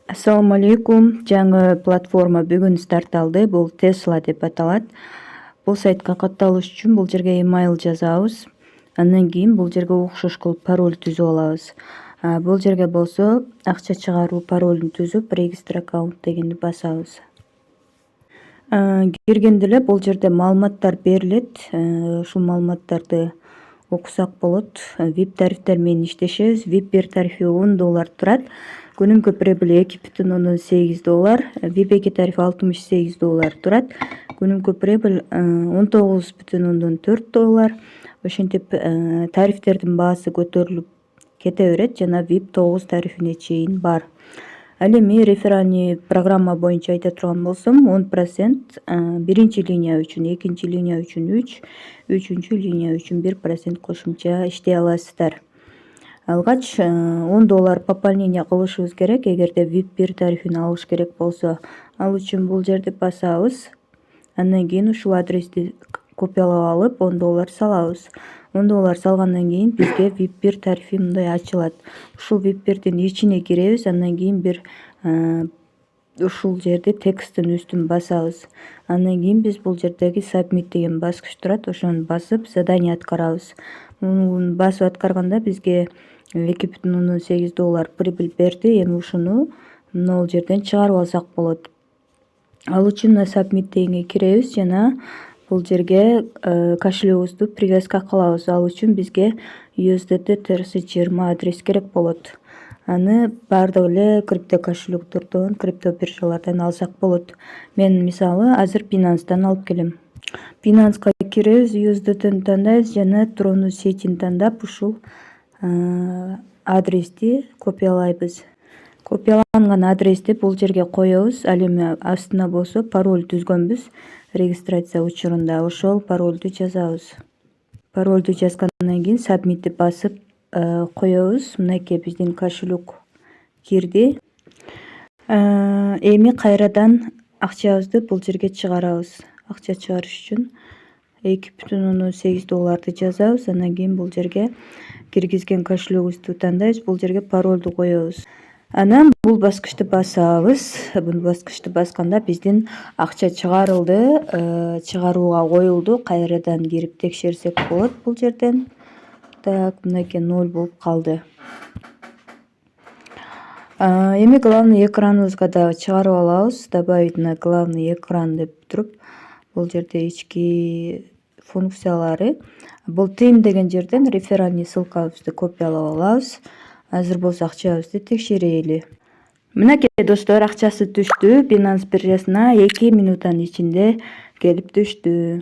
Assalomu alaykum. Жаңы платформа бүгүн старт алды. Бул Tesla деп аталат. Бул сайтка катталыш үчүн бул жерге email жазабыз. Андан кийин бул жерге окшош кылып пароль түзүп алабыз. Бул жерге болсо акча чыгаруу паролун түзүп register account дегенди басабыз. Киргенде эле бул жерде маалыматтар берилет. Ушул маалыматтарды окусак болот. VIP тарифтер менен иштешебиз. VIP бир тарифи $10 турат. Күнүмкү прибыль $2,8. VIP 2 тарифи $68 турат. Күнүмкү прибыль $19,4. Ошентип тарифтердин баасы көтөрүлүп кете берет жана VIP 9 тарифине чейин бар. Ал эми реферальный программа боюнча айта турган болсом 10% биринчи линия үчүн, экинчи линия үчүн 3, үчүнчү линия үчүн 1% кошумча иштей аласыздар. Алгач $10 пополнение кылышыбыз керек. Эгерде VIP 1 тарифин алыш керек болсо, ал үчүн бул жерди басабыз. Андан кийин ушул адрести копиялап алып $10 салабыз. $10 салгандан кийин бизге VIP 1 тарифи мындай ачылат. Ушул VIP 1дин ичине киребиз. Андан кийин бир ушул жерди тексттин үстүн басабыз. Андан кийин биз бул жердеги submit деген баскыч турат. Ошону басып задание аткарабыз. Муну басып аткарганда бизге $2,8 прибыль берди. Эми ушуну могул жерден чыгарып алсак болот. Ал үчүн submit дегенге киребиз жана бул жерге кошелегибизди привязка кылабыз. Ал үчүн бизге USDT TRC20 адрес керек болот. Аны бардык эле крипто кошелектерден, крипто биржалардан алсак болот. Мен мисалы азыр Binance'дан алып келем. Binance'га киребиз, USDT'ни тандайбыз жана трону сетин тандап ушул адрести копиялайбыз. Копияланган адрести бул жерге коебуз. Ал эми астына болсо пароль түзгөнбүз регистрация учурунда. Ошол парольду жазабыз. Парольду жазгандан кийин submitти басып коебуз. Мынакей биздин кошелек кирди. Эми кайрадан акчабызды бул жерге чыгарабыз. Акча чыгарыш үчүн $2,8 жазабыз. Андан кийин бул жерге киргизген кошелегибизди тандайбыз. Бул жерге парольду коебуз. Анан бул баскычты басабыз. Бул баскычты басканда биздин акча чыгарылды, чыгарууга коюлду. Кайрадан кирип текшерсек болот бул жерден. Так, мынакей 0 болуп калды. Эми главный экраныбызга да чыгарып алабыз. Добавить на главный экран деп туруп, бул жерде ички функциялары. Бул тим деген жерден реферальный ссылкабызды копиялап алабыз. Азыр болсо акчабызды текшерели. Мынакей достор, акчасы түштү. Binance биржасына 2 минуттан ичинде келип түштү.